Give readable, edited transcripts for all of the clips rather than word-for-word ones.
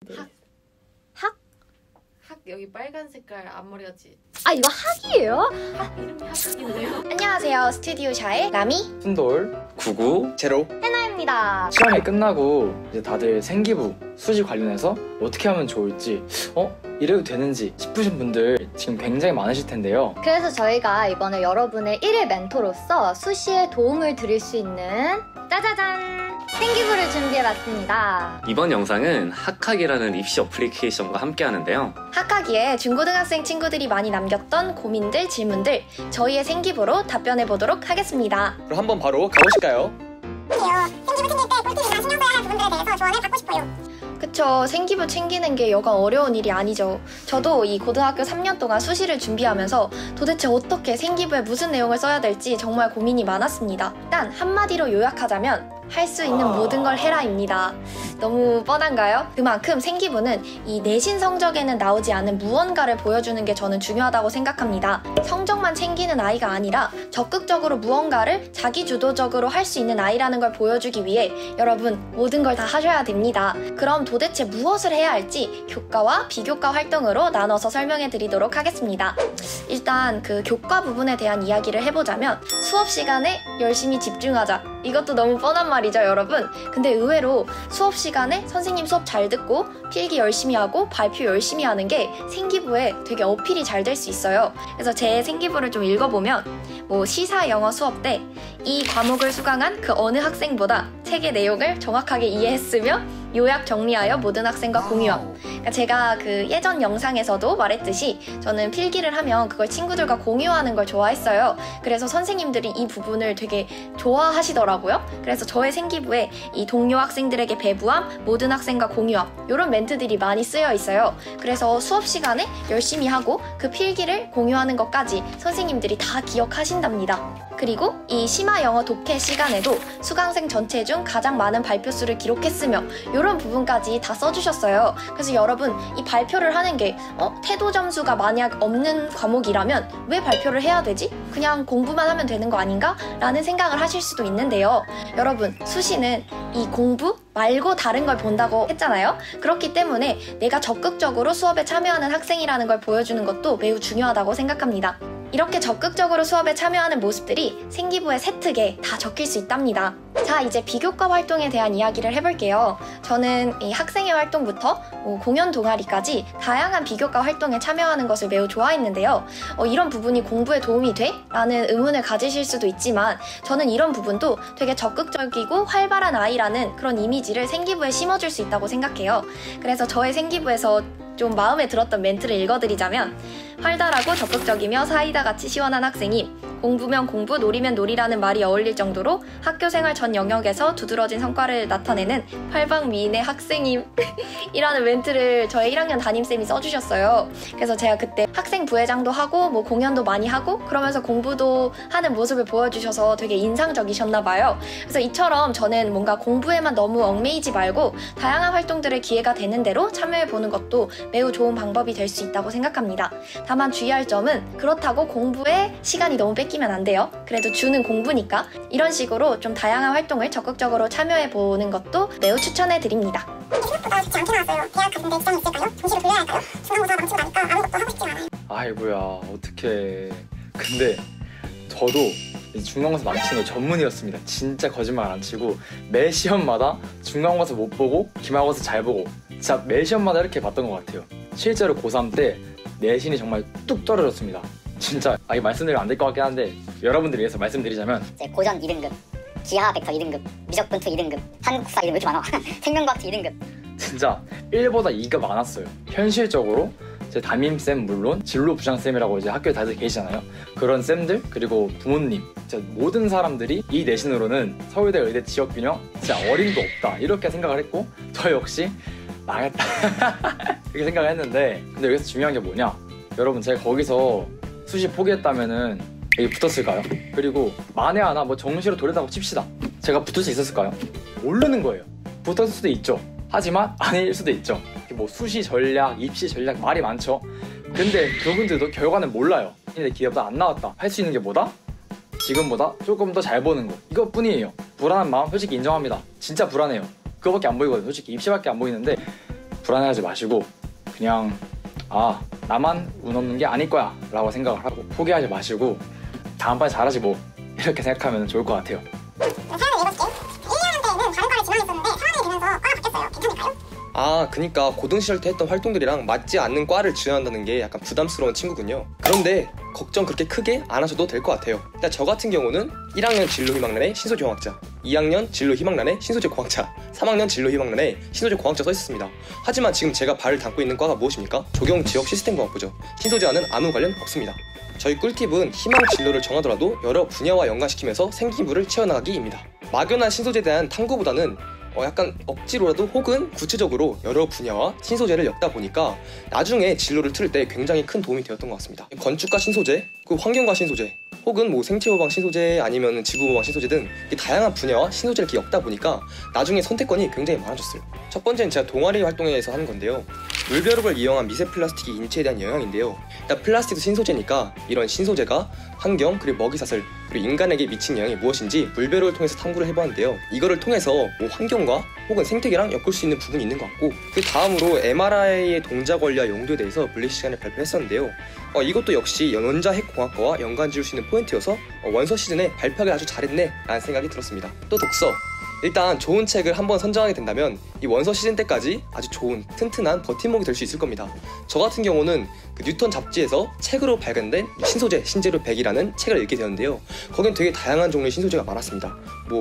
학. 학? 학 여기 빨간 색깔 앞머리같이. 아 이거 학이에요? 학 이름이 학인데요. 안녕하세요. 스튜디오 샤의 라미 순돌, 구구, 제로. 해나입니다. 시험이 끝나고 이제 다들 생기부, 수시 관련해서 어떻게 하면 좋을지 이래도 되는지 싶으신 분들 지금 굉장히 많으실 텐데요. 그래서 저희가 이번에 여러분의 1일 멘토로서 수시에 도움을 드릴 수 있는 짜자잔! 생기부를 준비해봤습니다. 이번 영상은 학학이라는 입시 어플리케이션과 함께 하는데요. 학학기에 중고등학생 친구들이 많이 남겼던 고민들, 질문들 저희의 생기부로 답변해보도록 하겠습니다. 그럼 한번 바로 가보실까요? 생기부 챙길 때 꿀팁이나 신경 써야 할 부분들에 대해서 조언을 받고 싶어요. 그쵸. 생기부 챙기는 게 여간 어려운 일이 아니죠. 저도 이 고등학교 3년 동안 수시를 준비하면서 도대체 어떻게 생기부에 무슨 내용을 써야 될지 정말 고민이 많았습니다. 일단 한마디로 요약하자면 할 수 있는 모든 걸 해라입니다. 너무 뻔한가요? 그만큼 생기부는 이 내신 성적에는 나오지 않는 무언가를 보여주는 게 저는 중요하다고 생각합니다. 성적만 챙기는 아이가 아니라 적극적으로 무언가를 자기주도적으로 할 수 있는 아이라는 걸 보여주기 위해 여러분 모든 걸 다 하셔야 됩니다. 그럼 도대체 무엇을 해야 할지 교과와 비교과 활동으로 나눠서 설명해 드리도록 하겠습니다. 일단 그 교과 부분에 대한 이야기를 해보자면 수업 시간에 열심히 집중하자. 이것도 너무 뻔한 말이죠, 여러분. 근데 의외로 수업 시간에 선생님 수업 잘 듣고 필기 열심히 하고 발표 열심히 하는 게 생기부에 되게 어필이 잘 될 수 있어요. 그래서 제 생기부를 좀 읽어보면 시사 영어 수업 때 이 과목을 수강한 그 어느 학생보다 책의 내용을 정확하게 이해했으며 요약 정리하여 모든 학생과 공유함. 그러니까 제가 그 예전 영상에서도 말했듯이 저는 필기를 하면 그걸 친구들과 공유하는 걸 좋아했어요. 그래서 선생님들이 이 부분을 되게 좋아하시더라고요. 그래서 저의 생기부에 이 동료 학생들에게 배부함, 모든 학생과 공유함 이런 멘트들이 많이 쓰여 있어요. 그래서 수업 시간에 열심히 하고 그 필기를 공유하는 것까지 선생님들이 다 기억하신답니다. 그리고 이 심화 영어 독해 시간에도 수강생 전체 중 가장 많은 발표 수를 기록했으며 이런 부분까지 다 써주셨어요. 그래서 여러분 이 발표를 하는 게 태도 점수가 만약 없는 과목이라면 왜 발표를 해야 되지? 그냥 공부만 하면 되는 거 아닌가? 라는 생각을 하실 수도 있는데요. 여러분 수시는 이 공부 말고 다른 걸 본다고 했잖아요. 그렇기 때문에 내가 적극적으로 수업에 참여하는 학생이라는 걸 보여주는 것도 매우 중요하다고 생각합니다. 이렇게 적극적으로 수업에 참여하는 모습들이 생기부의 세특에 다 적힐 수 있답니다. 자, 이제 비교과 활동에 대한 이야기를 해볼게요. 저는 이 학생회 활동부터 공연 동아리까지 다양한 비교과 활동에 참여하는 것을 매우 좋아했는데요. 이런 부분이 공부에 도움이 돼? 라는 의문을 가지실 수도 있지만 저는 이런 부분도 되게 적극적이고 활발한 아이라는 그런 이미지를 생기부에 심어줄 수 있다고 생각해요. 그래서 저의 생기부에서 좀 마음에 들었던 멘트를 읽어드리자면 활달하고 적극적이며 사이다같이 시원한 학생이 공부면 공부, 놀이면 놀이라는 말이 어울릴 정도로 학교 생활 전 영역에서 두드러진 성과를 나타내는 활방미인의 학생임 이라는 멘트를 저의 1학년 담임쌤이 써주셨어요. 그래서 제가 그때 학생 부회장도 하고 공연도 많이 하고 그러면서 공부도 하는 모습을 보여주셔서 되게 인상적이셨나봐요. 그래서 이처럼 저는 뭔가 공부에만 너무 얽매이지 말고 다양한 활동들의 기회가 되는 대로 참여해보는 것도 매우 좋은 방법이 될 수 있다고 생각합니다. 다만 주의할 점은 그렇다고 공부에 시간이 너무 뺏기면 안 돼요. 그래도 주는 공부니까 이런 식으로 좀 다양한 활동을 적극적으로 참여해보는 것도 매우 추천해드립니다. 생각보다 쉽지 않게 나왔어요. 대학 같은데 지장이 있을까요? 동시로 돌려야 할까요? 중간고사 망치고 나니까 아무것도 하고 싶지 않아요. 아이고야 어떡해. 근데 저도 중간고사 망치는 거 전문이었습니다. 진짜 거짓말 안 치고 매 시험마다 중간고사 못 보고 기말고사 잘 보고 진짜 매 시험마다 이렇게 봤던 것 같아요. 실제로 고3 때 내신이 정말 뚝 떨어졌습니다. 진짜 이거 말씀드리면 안 될 것 같긴 한데 여러분들 위해서 말씀드리자면 고전 2등급, 기하 벡터 2등급, 미적분투 2등급, 한국사 2등급 왜 이렇게 많아? 생명과학 2등급. 진짜 1보다 2가 많았어요. 현실적으로 제 담임쌤 물론 진로 부장쌤이라고 이제 학교에 다들 계시잖아요. 그런 쌤들 그리고 부모님 진짜 모든 사람들이 이 내신으로는 서울대 의대 지역균형 진짜 어림도 없다 이렇게 생각을 했고 저 역시 망했다 이렇게 생각을 했는데 근데 여기서 중요한 게 뭐냐 여러분 제가 거기서 수시 포기했다면은 여기 붙었을까요? 그리고 만에 하나 정시로 돌린다고 칩시다. 제가 붙을 수 있었을까요? 모르는 거예요. 붙었을 수도 있죠. 하지만 아닐 수도 있죠. 수시 전략, 입시 전략 말이 많죠. 근데 그분들도 결과는 몰라요. 근데 기회보다 안 나왔다. 할 수 있는 게 뭐다? 지금보다 조금 더 잘 보는 거 이것뿐이에요. 불안한 마음 솔직히 인정합니다. 진짜 불안해요. 그거밖에 안 보이거든요. 솔직히 입시밖에 안 보이는데 불안해하지 마시고 그냥 나만 운 없는 게 아닐 거야 라고 생각을 하고 포기하지 마시고 다음번에 잘하지 뭐 이렇게 생각하면 좋을 것 같아요. 사연을 읽어줄게. 1, 2학년 때는 다른 과를 지원했었는데 3학년이 되면서 과가 바뀌었어요. 괜찮을까요? 그니까 고등 시절 때 했던 활동들이랑 맞지 않는 과를 지원한다는 게 약간 부담스러운 친구군요. 그런데 걱정 그렇게 크게 안 하셔도 될 것 같아요. 일단 저 같은 경우는 1학년 진로희망란에 신소재공학자, 2학년 진로희망란에 신소재공학자, 3학년 진로희망란에 신소재공학자 써 있었습니다. 하지만 지금 제가 발을 담고 있는 과가 무엇입니까? 조경지역시스템공학부죠. 신소재와는 아무 관련 없습니다. 저희 꿀팁은 희망 진로를 정하더라도 여러 분야와 연관시키면서 생기부를 채워나가기입니다. 막연한 신소재에 대한 탐구보다는 약간 억지로라도 혹은 구체적으로 여러 분야와 신소재를 엮다 보니까 나중에 진로를 틀 때 굉장히 큰 도움이 되었던 것 같습니다. 건축과 신소재, 환경과 신소재, 혹은 생체보방 신소재 아니면 지구보방 신소재 등 다양한 분야와 신소재를 이렇게 엮다 보니까 나중에 선택권이 굉장히 많아졌어요. 첫 번째는 제가 동아리 활동에서 하는 건데요. 물벼룩을 이용한 미세 플라스틱이 인체에 대한 영향인데요. 일단 플라스틱도 신소재니까 이런 신소재가 환경 그리고 먹이사슬 그리고 인간에게 미친 영향이 무엇인지 물벼룩을 통해서 탐구를 해봤는데요. 이거를 통해서 환경과 혹은 생태계랑 엮을 수 있는 부분이 있는 것 같고 그 다음으로 MRI의 동작 원리와 용도에 대해서 분리 시간에 발표했었는데요. 이것도 역시 원자핵공학과와 연관 지을 수 있는 포인트여서 원서 시즌에 발표하기 아주 잘했네 라는 생각이 들었습니다. 또 독서. 일단 좋은 책을 한번 선정하게 된다면 이 원서 시즌 때까지 아주 좋은 튼튼한 버팀목이 될 수 있을 겁니다. 저 같은 경우는 그 뉴턴 잡지에서 책으로 발간된 신소재, 신재료 100이라는 책을 읽게 되었는데요. 거긴 되게 다양한 종류의 신소재가 많았습니다.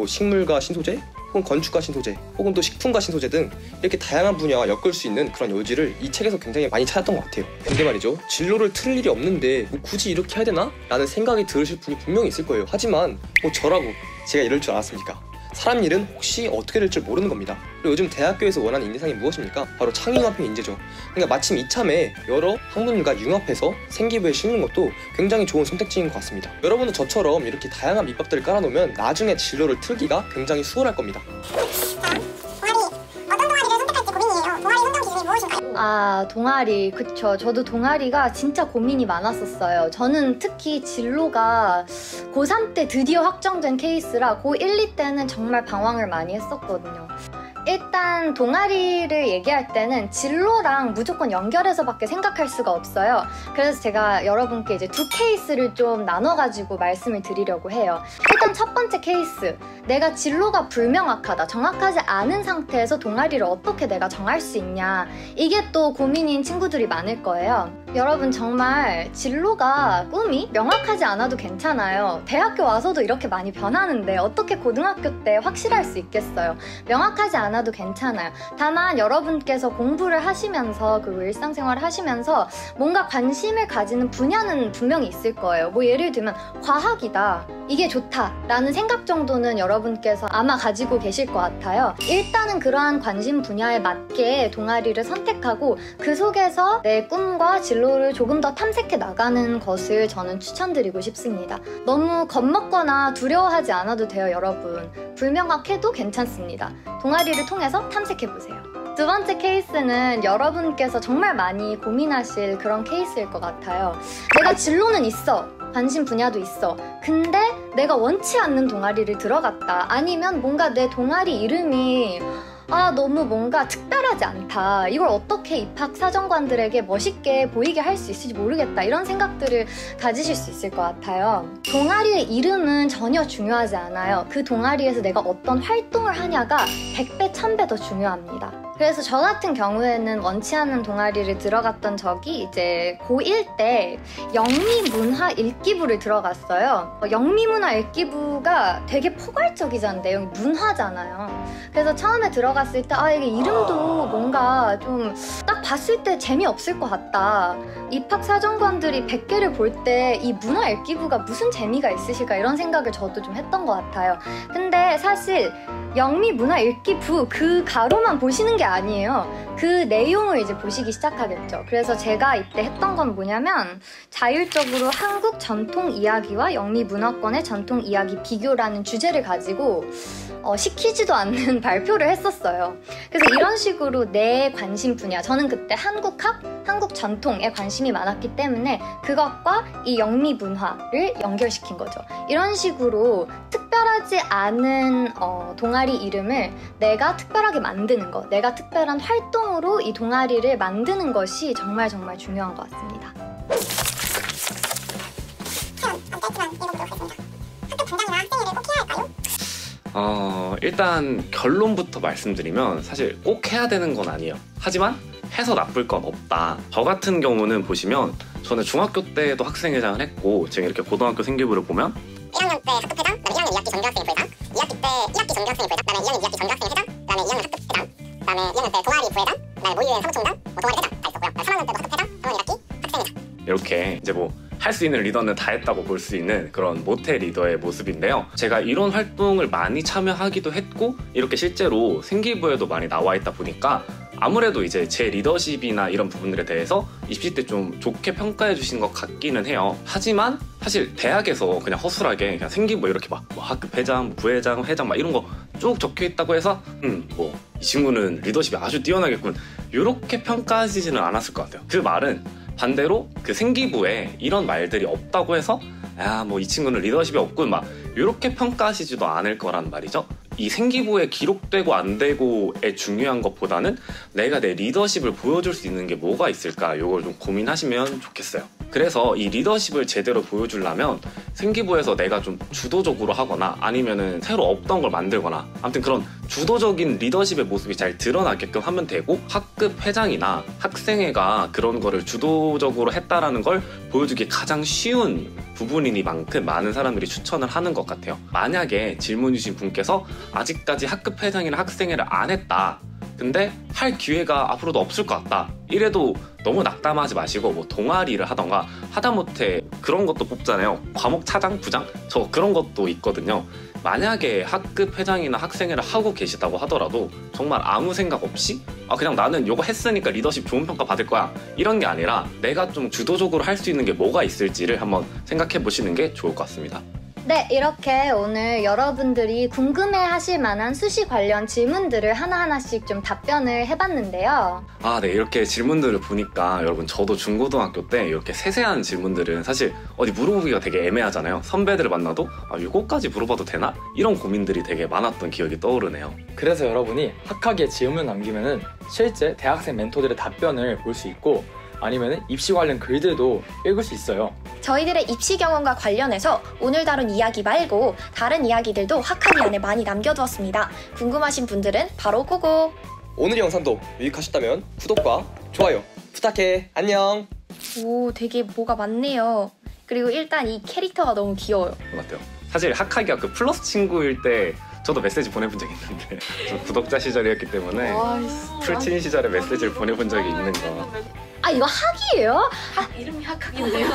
식물과 신소재, 혹은 건축과 신소재, 혹은 또 식품과 신소재 등 이렇게 다양한 분야와 엮을 수 있는 그런 요지를 이 책에서 굉장히 많이 찾았던 것 같아요. 근데 말이죠, 진로를 틀 일이 없는데 굳이 이렇게 해야 되나? 라는 생각이 들으실 분이 분명히 있을 거예요. 하지만 저라고 제가 이럴 줄 알았습니까? 사람 일은 혹시 어떻게 될지 모르는 겁니다. 그리고 요즘 대학교에서 원하는 인재상이 무엇입니까? 바로 창의융합형 인재죠. 그러니까 마침 이참에 여러 학문과 융합해서 생기부에 실는 것도 굉장히 좋은 선택지인 것 같습니다. 여러분도 저처럼 이렇게 다양한 밑밥들을 깔아놓으면 나중에 진로를 틀기가 굉장히 수월할 겁니다. 동아리 그쵸. 저도 동아리가 진짜 고민이 많았었어요. 저는 특히 진로가 고3 때 드디어 확정된 케이스라 고1, 2 때는 정말 방황을 많이 했었거든요. 일단 동아리를 얘기할 때는 진로랑 무조건 연결해서밖에 생각할 수가 없어요. 그래서 제가 여러분께 이제 두 케이스를 좀 나눠가지고 말씀을 드리려고 해요. 일단 첫 번째 케이스, 내가 진로가 불명확하다, 정확하지 않은 상태에서 동아리를 어떻게 내가 정할 수 있냐, 이게 또 고민인 친구들이 많을 거예요. 여러분 정말 진로가 꿈이 명확하지 않아도 괜찮아요. 대학교 와서도 이렇게 많이 변하는데 어떻게 고등학교 때 확실할 수 있겠어요. 명확하지 않아도 괜찮아요. 다만 여러분께서 공부를 하시면서 그리고 일상생활을 하시면서 뭔가 관심을 가지는 분야는 분명히 있을 거예요. 예를 들면 과학이다, 이게 좋다 라는 생각 정도는 여러분께서 아마 가지고 계실 것 같아요. 일단은 그러한 관심 분야에 맞게 동아리를 선택하고 그 속에서 내 꿈과 진로를 조금 더 탐색해 나가는 것을 저는 추천드리고 싶습니다. 너무 겁먹거나 두려워하지 않아도 돼요, 여러분. 불명확해도 괜찮습니다. 동아리를 통해서 탐색해보세요. 두 번째 케이스는 여러분께서 정말 많이 고민하실 그런 케이스일 것 같아요. 내가 진로는 있어, 관심 분야도 있어. 근데 내가 원치 않는 동아리를 들어갔다. 아니면 뭔가 내 동아리 이름이 너무 뭔가 특별하지 않다. 이걸 어떻게 입학 사정관들에게 멋있게 보이게 할 수 있을지 모르겠다. 이런 생각들을 가지실 수 있을 것 같아요. 동아리의 이름은 전혀 중요하지 않아요. 그 동아리에서 내가 어떤 활동을 하냐가 100배, 1000배 더 중요합니다. 그래서 저 같은 경우에는 원치 않는 동아리를 들어갔던 적이 이제 고1 때 영미문화 읽기부를 들어갔어요. 영미문화 읽기부가 되게 포괄적이잖아요. 내용이 문화잖아요. 그래서 처음에 들어갔을 때 이게 이름도 뭔가 좀 딱 봤을 때 재미없을 것 같다. 입학사정관들이 100개를 볼 때 이 문화 읽기부가 무슨 재미가 있으실까, 이런 생각을 저도 좀 했던 것 같아요. 근데 사실 영미문화 읽기부 그 가로만 보시는 게 아니에요. 그 내용을 이제 보시기 시작하겠죠. 그래서 제가 이때 했던 건 뭐냐면 자율적으로 한국 전통 이야기와 영미 문화권의 전통 이야기 비교라는 주제를 가지고 시키지도 않는 발표를 했었어요. 그래서 이런 식으로 내 관심 분야, 저는 그때 한국학, 한국 전통에 관심이 많았기 때문에 그것과 이 영미 문화를 연결시킨 거죠. 이런 식으로 특별하지 않은 동아리 이름을 내가 특별하게 만드는 것, 내가 특별한 활동으로 이 동아리를 만드는 것이 정말 정말 중요한 것 같습니다. 체험 안 짧지만 읽어보도록 하겠습니다. 학급 분장이나 학생회를 꼭 해야 할까요? 일단 결론부터 말씀드리면 사실 꼭 해야 되는 건 아니에요. 하지만 해서 나쁠 건 없다. 저 같은 경우는 보시면 저는 중학교 때도 학생회장을 했고 지금 이렇게 고등학교 생기부를 보면 1학년 때 학급회장, 그다음에 1학년 2학기 전교학생 부회장, 2학기 때 1학기 전교학생 부회장, 그다음에 2학년 2학기 전교학생 회장, 그다음에 2학년 학급회장, 그다음에 2학년 때 동아리 부회장, 그다음에 모의회 사무총장, 동아리 회장 다 있었고요. 3학년 때도 학급회장, 3학년 1학기 학생회장. 이렇게 이제 뭐 할 수 있는 리더는 다 했다고 볼 수 있는 그런 모태 리더의 모습인데요. 제가 이런 활동을 많이 참여하기도 했고 이렇게 실제로 생기부에도 많이 나와 있다 보니까 아무래도 이제 제 리더십이나 이런 부분들에 대해서 입시 때 좀 좋게 평가해 주신 것 같기는 해요. 하지만 사실 대학에서 그냥 허술하게 그냥 생기부 이렇게 막 뭐 학급 회장, 부회장, 회장 막 이런 거 쭉 적혀 있다고 해서 뭐 이 친구는 리더십이 아주 뛰어나겠군 이렇게 평가하시지는 않았을 것 같아요. 그 말은 반대로 그 생기부에 이런 말들이 없다고 해서 뭐 이 친구는 리더십이 없군 막 이렇게 평가하시지도 않을 거란 말이죠. 이 생기부에 기록되고 안 되고의 중요한 것보다는 내가 내 리더십을 보여줄 수 있는 게 뭐가 있을까 이걸 좀 고민하시면 좋겠어요. 그래서 이 리더십을 제대로 보여주려면 생기부에서 내가 좀 주도적으로 하거나 아니면은 새로 없던 걸 만들거나 아무튼 그런 주도적인 리더십의 모습이 잘 드러나게끔 하면 되고 학급 회장이나 학생회가 그런 거를 주도적으로 했다라는 걸 보여주기 가장 쉬운 부분이니만큼 많은 사람들이 추천을 하는 것 같아요. 만약에 질문 주신 분께서 아직까지 학급 회장이나 학생회를 안 했다. 근데 할 기회가 앞으로도 없을 것 같다. 이래도 너무 낙담하지 마시고 뭐 동아리를 하던가 하다못해 그런 것도 뽑잖아요. 과목 차장, 부장? 저 그런 것도 있거든요. 만약에 학급 회장이나 학생회를 하고 계시다고 하더라도 정말 아무 생각 없이 그냥 나는 이거 했으니까 리더십 좋은 평가 받을 거야 이런 게 아니라 내가 좀 주도적으로 할 수 있는 게 뭐가 있을지를 한번 생각해 보시는 게 좋을 것 같습니다. 네, 이렇게 오늘 여러분들이 궁금해하실 만한 수시 관련 질문들을 하나하나씩 좀 답변을 해봤는데요. 네, 이렇게 질문들을 보니까 여러분 저도 중고등학교 때 이렇게 세세한 질문들은 사실 어디 물어보기가 되게 애매하잖아요. 선배들을 만나도 이거까지 물어봐도 되나? 이런 고민들이 되게 많았던 기억이 떠오르네요. 그래서 여러분이 학학에 질문 남기면은 실제 대학생 멘토들의 답변을 볼 수 있고 아니면 입시 관련 글들도 읽을 수 있어요. 저희들의 입시 경험과 관련해서 오늘 다룬 이야기 말고 다른 이야기들도 학학이 안에 많이 남겨두었습니다. 궁금하신 분들은 바로 고고! 오늘 영상도 유익하셨다면 구독과 좋아요 부탁해. 안녕. 오, 되게 뭐가 많네요. 그리고 일단 이 캐릭터가 너무 귀여워요. 맞아요. 사실 학학이가 그 플러스 친구일 때 저도 메시지 보내본 적이 있는데 저 구독자 시절이었기 때문에 풀친 시절에 메시지를 보내본 적이 있는 거. 이거 학이에요? 이름이 학학인데요?